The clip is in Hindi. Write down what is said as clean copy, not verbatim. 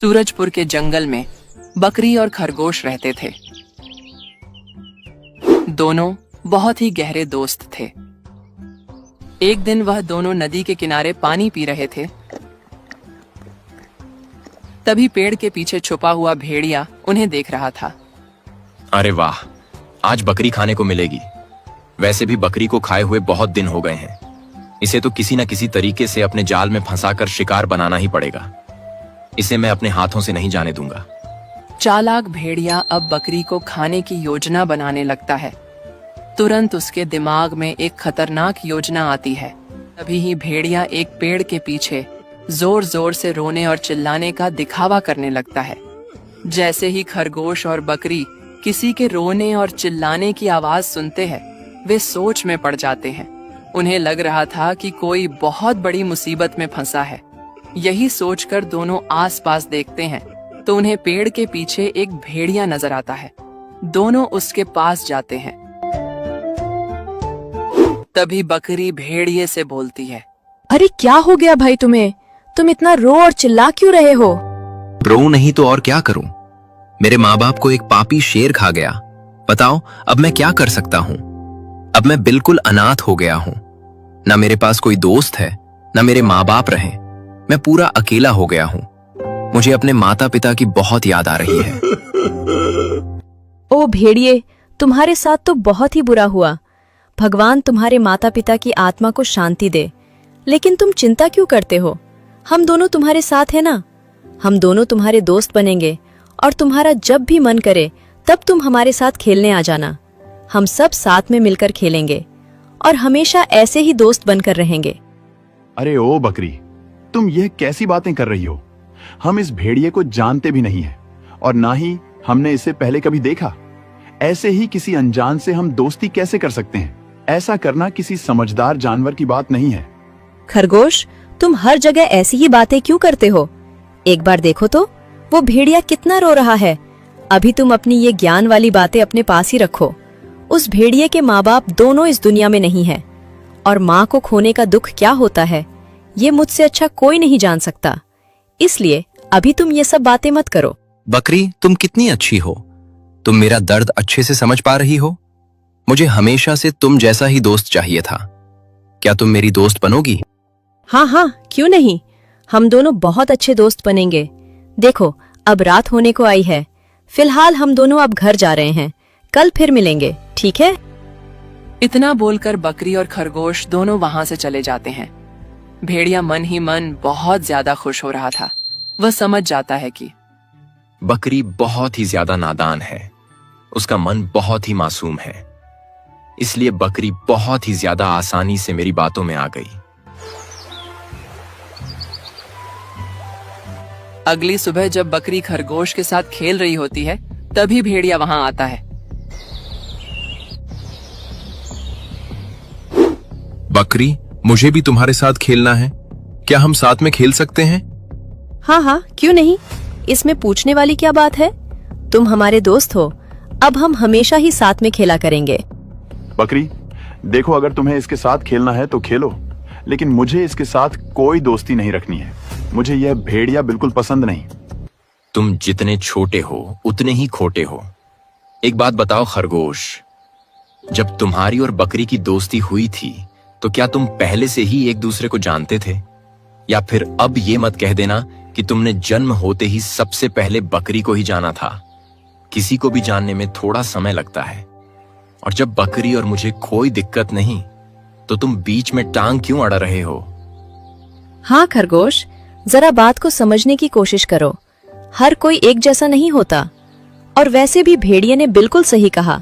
सूरजपुर के जंगल में बकरी और खरगोश रहते थे। दोनों बहुत ही गहरे दोस्त थे। एक दिन वह दोनों नदी के किनारे पानी पी रहे थे। तभी पेड़ के पीछे छुपा हुआ भेड़िया उन्हें देख रहा था। अरे वाह, आज बकरी खाने को मिलेगी। वैसे भी बकरी को खाए हुए बहुत दिन हो गए हैं। इसे तो किसी न किसी तरीके से अपने जाल में फंसाकर शिकार बनाना ही पड़ेगा। इसे मैं अपने हाथों से नहीं जाने दूंगा। चालाक भेड़िया अब बकरी को खाने की योजना बनाने लगता है। तुरंत उसके दिमाग में एक खतरनाक योजना आती है। तभी ही भेड़िया एक पेड़ के पीछे जोर जोर से रोने और चिल्लाने का दिखावा करने लगता है। जैसे ही खरगोश और बकरी किसी के रोने और चिल्लाने की आवाज सुनते हैं, वे सोच में पड़ जाते हैं। उन्हें लग रहा था कि कोई बहुत बड़ी मुसीबत में फंसा है। यही सोचकर दोनों आसपास देखते हैं तो उन्हें पेड़ के पीछे एक भेड़िया नजर आता है। दोनों उसके पास जाते हैं। तभी बकरी भेड़िए से बोलती है, अरे क्या हो गया भाई तुम्हें? तुम इतना रो और चिल्ला क्यों रहे हो? रो नहीं तो और क्या करूं? मेरे माँ बाप को एक पापी शेर खा गया। बताओ अब मैं क्या कर सकता हूँ? अब मैं बिल्कुल अनाथ हो गया हूँ। ना मेरे पास कोई दोस्त है, ना मेरे माँ बाप रहे। मैं पूरा अकेला हो गया हूँ। मुझे अपने माता पिता की बहुत याद आ रही है। ओ भेड़िए, तुम्हारे साथ तो बहुत ही बुरा हुआ। भगवान तुम्हारे माता पिता की आत्मा को शांति दे। लेकिन तुम चिंता क्यों करते हो? हम दोनों तुम्हारे साथ हैं ना। हम दोनों तुम्हारे दोस्त बनेंगे और तुम्हारा जब भी मन करे तब तुम हमारे साथ खेलने आ जाना। हम सब साथ में मिलकर खेलेंगे और हमेशा ऐसे ही दोस्त बनकर रहेंगे। अरे ओ बकरी, तुम यह कैसी बातें कर रही हो? हम इस भेड़िए को जानते भी नहीं है और ना ही हमने इसे पहले कभी देखा। ऐसे ही किसी अनजान से हम दोस्ती कैसे कर सकते हैं? ऐसा करना किसी समझदार जानवर की बात नहीं है। खरगोश, तुम हर जगह ऐसी ही बातें क्यों करते हो? एक बार देखो तो वो भेड़िया कितना रो रहा है। अभी तुम अपनी ये ज्ञान वाली बातें अपने पास ही रखो। उस भेड़िए के माँ बाप दोनों इस दुनिया में नहीं है और माँ को खोने का दुख क्या होता है ये मुझसे अच्छा कोई नहीं जान सकता। इसलिए अभी तुम ये सब बातें मत करो। बकरी, तुम कितनी अच्छी हो। तुम मेरा दर्द अच्छे से समझ पा रही हो। मुझे हमेशा से तुम जैसा ही दोस्त चाहिए था। क्या तुम मेरी दोस्त बनोगी? हाँ हाँ, क्यों नहीं। हम दोनों बहुत अच्छे दोस्त बनेंगे। देखो, अब रात होने को आई है। फिलहाल हम दोनों अब घर जा रहे हैं। कल फिर मिलेंगे, ठीक है? इतना बोलकर बकरी और खरगोश दोनों वहां से चले जाते हैं। भेड़िया मन ही मन बहुत ज्यादा खुश हो रहा था। वह समझ जाता है कि बकरी बहुत ही ज्यादा नादान है। उसका मन बहुत ही मासूम है। इसलिए बकरी बहुत ही ज्यादा आसानी से मेरी बातों में आ गई। अगली सुबह जब बकरी खरगोश के साथ खेल रही होती है, तभी भेड़िया वहां आता है। बकरी, मुझे भी तुम्हारे साथ खेलना है। क्या हम साथ में खेल सकते हैं? हाँ हाँ, क्यों नहीं। इसमें पूछने वाली क्या बात है? तुम हमारे दोस्त हो। अब हम हमेशा ही साथ में खेला करेंगे। बकरी, देखो, अगर तुम्हें इसके साथ खेलना है तो खेलो, लेकिन मुझे इसके साथ कोई दोस्ती नहीं रखनी है। मुझे यह भेड़िया बिल्कुल पसंद नहीं। तुम जितने छोटे हो उतने ही खोटे हो। एक बात बताओ खरगोश, जब तुम्हारी और बकरी की दोस्ती हुई थी तो क्या तुम पहले से ही एक दूसरे को जानते थे? या फिर अब ये मत कह देना कि तुमने जन्म होते ही सबसे पहले बकरी को ही जाना था। किसी को भी जानने में थोड़ा समय लगता है। और जब बकरी और मुझे कोई दिक्कत नहीं तो तुम बीच में टांग क्यों अड़ा रहे हो? हाँ खरगोश, जरा बात को समझने की कोशिश करो। हर कोई एक जैसा नहीं होता। और वैसे भी भेड़िए ने बिल्कुल सही कहा।